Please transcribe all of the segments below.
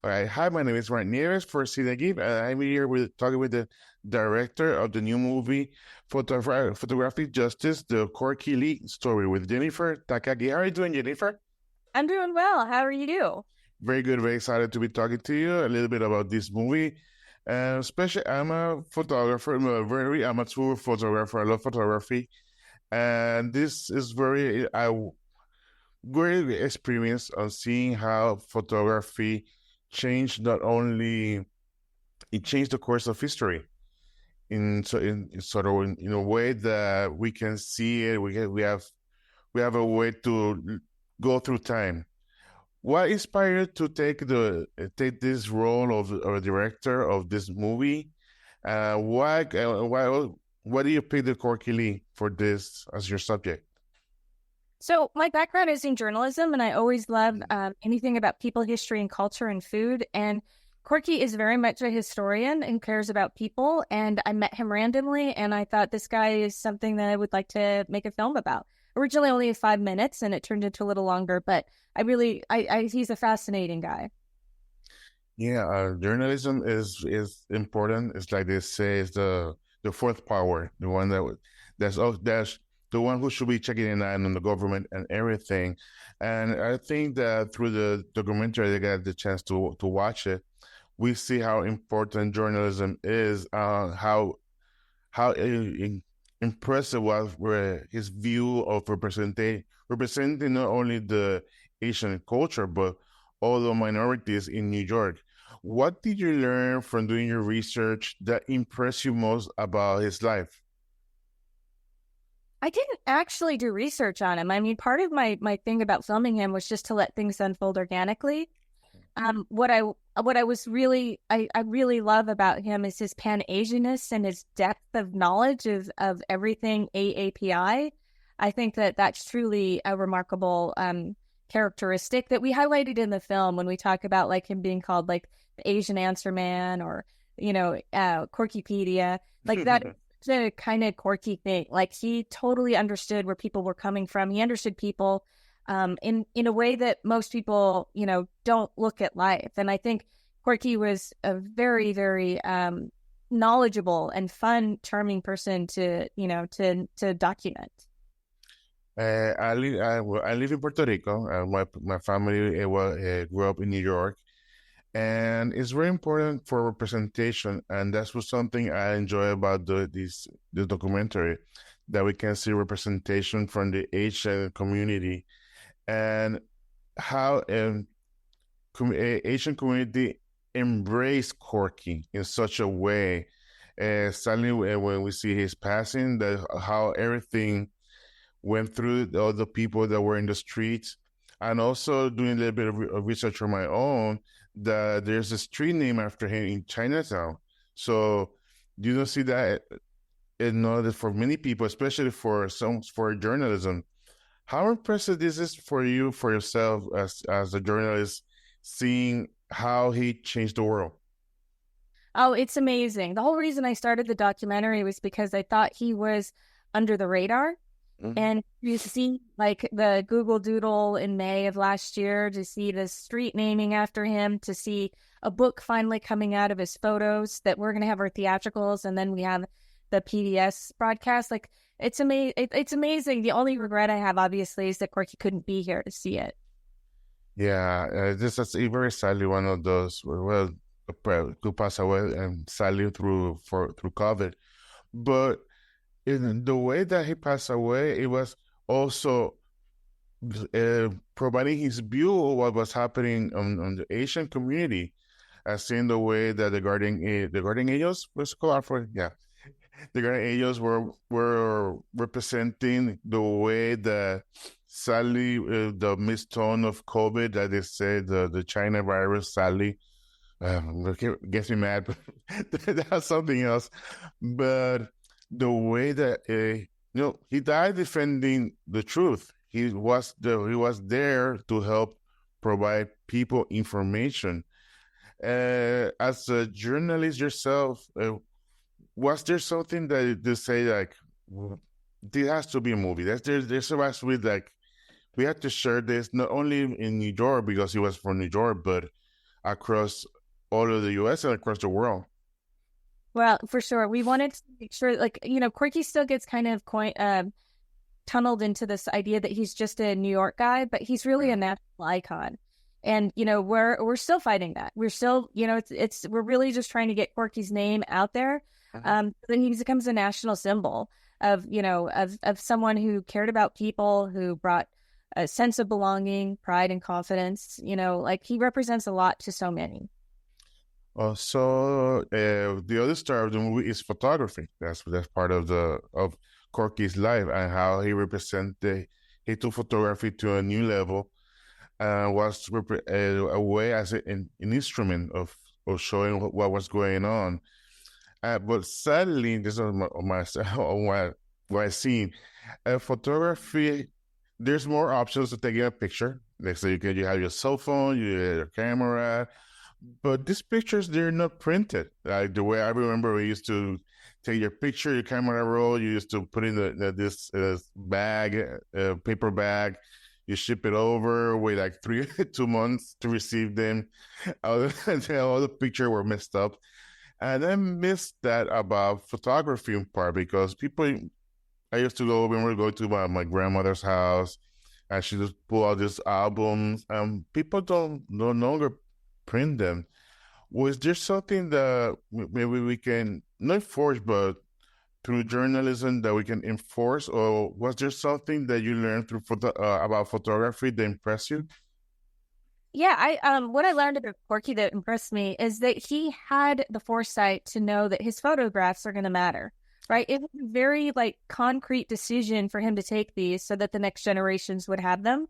All right. Hi, my name is Nieves for Cine Geek, and I'm here with talking with the director of the new movie Photographic Justice, the Corky Lee Story with Jennifer Takaki. How are you doing, Jennifer? I'm doing well. How are you? Very good. Very excited to be talking to you a little bit about this movie. Especially, I'm a photographer. I'm a very amateur photographer. I love photography, and this is very experienced on seeing how photography changed not only it changed the course of history in sort of in a way that we can see it. We have a way to go through time. What inspired you to take this role of a director of this movie? Why do you pick the Corky Lee for this as your subject? So, my background is in journalism, and I always love anything about people, history, and culture and food. And Corky is very much a historian and cares about people. And I met him randomly, and I thought this guy is something that I would like to make a film about. Originally only 5 minutes, and it turned into a little longer, but he's a fascinating guy. Yeah, journalism is important. It's like they say, it's the fourth power, the one that's the one who should be checking in on the government and everything. And I think that through the documentary, they got the chance to watch it. We see how important journalism is, how impressive was his view of representing not only the Asian culture but all the minorities in New York. What did you learn from doing your research that impressed you most about his life? I didn't actually do research on him. I mean, part of my thing about filming him was just to let things unfold organically. What I really love about him is his Pan-Asianness and his depth of knowledge of everything AAPI. I think that that's truly a remarkable characteristic that we highlighted in the film when we talk about like him being called like the Asian Answer Man or Corkypedia. Like that is a kind of quirky thing. Like he totally understood where people were coming from. He understood people in a way that most people, don't look at life. And I think Corky was a very, very knowledgeable and fun, charming person to document. I live in Puerto Rico. My family grew up in New York, and it's very important for representation. And that's was something I enjoy about the documentary, that we can see representation from the Asian community and how Asian community embrace Corky in such a way. Suddenly, when we see his passing, that how everything went through all the people that were in the streets, and also doing a little bit of research on my own, that there's a street name after him in Chinatown. So you don't see that, that for many people, especially for journalism. How impressive this is for you, for yourself as a journalist, seeing how he changed the world. Oh, it's amazing. The whole reason I started the documentary was because I thought he was under the radar. Mhm. And you see, like the Google Doodle in May of last year, to see the street naming after him, to see a book finally coming out of his photos, that we're going to have our theatricals, and then we have the PBS broadcast. Like it's amazing. It's amazing. The only regret I have, obviously, is that Corky couldn't be here to see it. Yeah, this is very sadly one of those, well, who passed away and sadly through COVID. But in the way that he passed away, it was also providing his view of what was happening on the Asian community, as seeing the way that the Guardian Angels was called for, yeah, the Guardian Angels were representing the way that sadly the mistone of COVID, that they say the China virus, sadly gets me mad, but that's something else. But the way that he died defending the truth. He was there to help provide people information. As a journalist yourself, was there something that you say like, there has to be a movie? There's has to be like, we have to share this not only in New York because he was from New York, but across all of the U.S. and across the world. Well, for sure. We wanted to make sure, like, Corky still gets kind of tunneled into this idea that he's just a New York guy, but he's really a national icon. And we're still fighting that. We're still, we're really just trying to get Corky's name out there. Then he becomes a national symbol of someone who cared about people, who brought a sense of belonging, pride, and confidence. Like, he represents a lot to so many. Also, the other star of the movie is photography. That's part of Corky's life and how he took photography to a new level, was a way as an instrument of showing what was going on. But sadly, this is what I seen. Photography, there's more options to taking a picture. Like, so you have your cell phone, you have your camera, but these pictures, they're not printed. Like the way I remember, we used to take your picture, your camera roll, you used to put in this bag, paper bag, you ship it over, wait like 2 months to receive them. All the pictures were messed up. And I missed that about photography part because I used to go when we go to my grandmother's house, and she just pull out these albums, and people don't no longer print them. Was there something that maybe we can not force, but through journalism that we can enforce, or was there something that you learned through about photography that impressed you? Yeah, what I learned about Corky that impressed me is that he had the foresight to know that his photographs are going to matter, right? It was a very like concrete decision for him to take these so that the next generations would have them.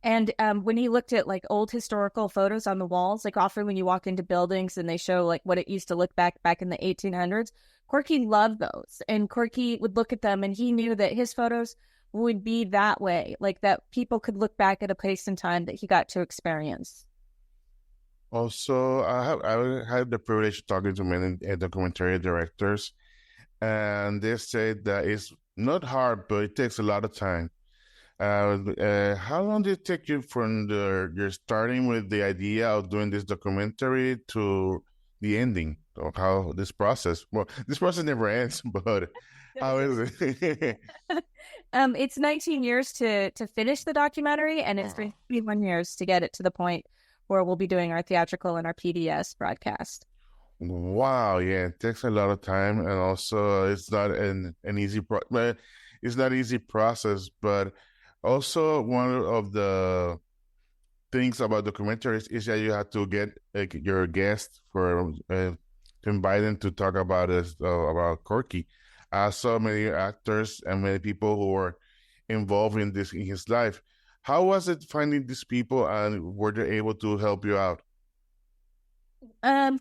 And when he looked at like old historical photos on the walls, like often when you walk into buildings and they show like what it used to look back in the 1800s, Corky loved those. And Corky would look at them and he knew that his photos would be that way, like that people could look back at a place in time that he got to experience. Also, I had the privilege of talking to many documentary directors, and they say that it's not hard, but it takes a lot of time. How long did it take you from you're starting with the idea of doing this documentary to the ending of how this process? Well, this process never ends, but how is it? It's 19 years to finish the documentary, and it's 21 years to get it to the point where we'll be doing our theatrical and our PBS broadcast. Wow, yeah, it takes a lot of time, and also it's not an easy but it's not easy process. But also one of the things about documentaries is that you have to get like your guest to invite them to talk about this about Corky. So many actors and many people who were involved in this in his life. How was it finding these people, and were they able to help you out?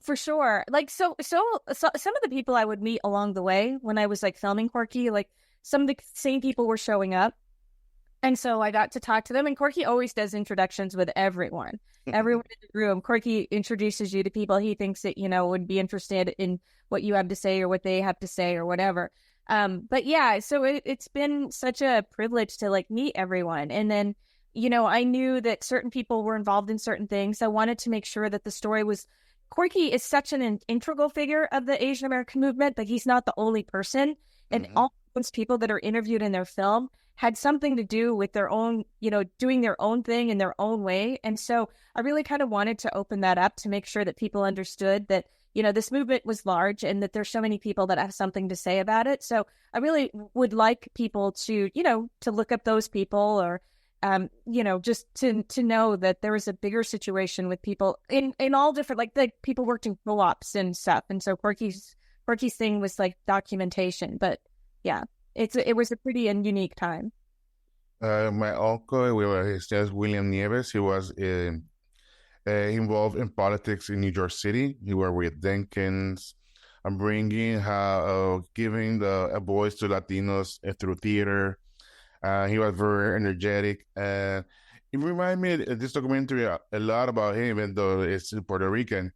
For sure. Like, so some of the people I would meet along the way when I was like filming Corky, like some of the same people were showing up. And so I got to talk to them, and Corky always does introductions with everyone. Everyone in the room. Corky introduces you to people he thinks that, would be interested in what you have to say or what they have to say or whatever. But yeah, so it's been such a privilege to like meet everyone. And then, I knew that certain people were involved in certain things. I wanted to make sure that the story was Corky is such an integral figure of the Asian American movement, but he's not the only person. And all those people that are interviewed in their film had something to do with their own, doing their own thing in their own way. And so I really kind of wanted to open that up to make sure that people understood that, this movement was large and that there's so many people that have something to say about it. So I really would like people to, to look up those people or, just to know that there was a bigger situation with people in all different, like people worked in co-ops and stuff. And so Corky's thing was like documentation, but yeah, it was a pretty and unique time. My uncle, his name is William Nieves. He was involved in politics in New York City. He worked with Jenkins and giving the a voice to Latinos through theater. He was very energetic. It reminded me of this documentary a lot about him, even though it's Puerto Rican.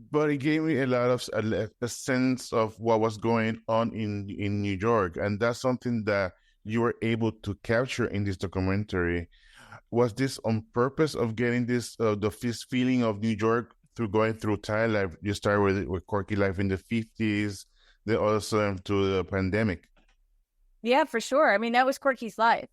But it gave me a sense of what was going on in New York, and that's something that you were able to capture in this documentary. Was this on purpose of getting this feeling of New York through going through time. Like you started with Corky life in the 50s, then also into the pandemic. Yeah, for sure. I mean, that was Corky's life.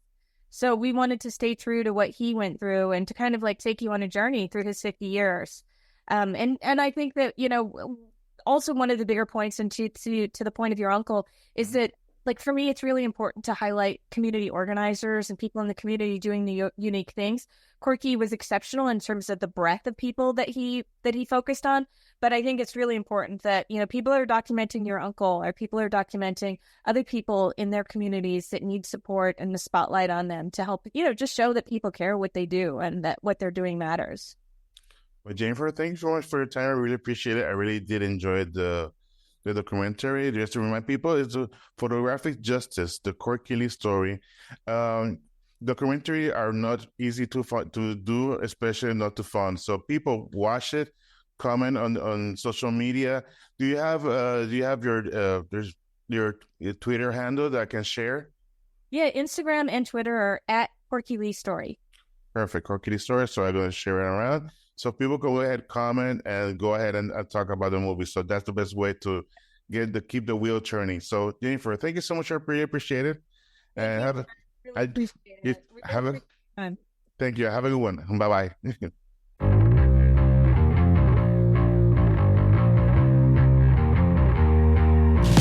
So we wanted to stay true to what he went through and to kind of like take you on a journey through his 50 years. And I think that, you know, also one of the bigger points, and to the point of your uncle, is that, like, for me, it's really important to highlight community organizers and people in the community doing the unique things. Corky was exceptional in terms of the breadth of people that he focused on. But I think it's really important that, you know, people are documenting your uncle, or people are documenting other people in their communities that need support and the spotlight on them to help, you know, just show that people care what they do and that what they're doing matters. Well, Jennifer, thank you so much for your time. I really appreciate it. I really did enjoy the documentary. Just to remind people, it's a Photographic Justice, the Corky Lee Story. Documentary are not easy to do, especially not to fund. So people watch it, comment on social media. Do you have there's your Twitter handle that I can share? Yeah, Instagram and Twitter are at Corky Lee Story. Perfect. Corky Lee Story. So I'm going to share it around. So people can go ahead, comment, and go ahead and talk about the movie. So that's the best way to keep the wheel turning. So Jennifer, thank you so much. I really appreciate it. Thank And you. have a I really I appreciate you it. We have really a appreciate your time. thank you. Have a good one. Bye bye.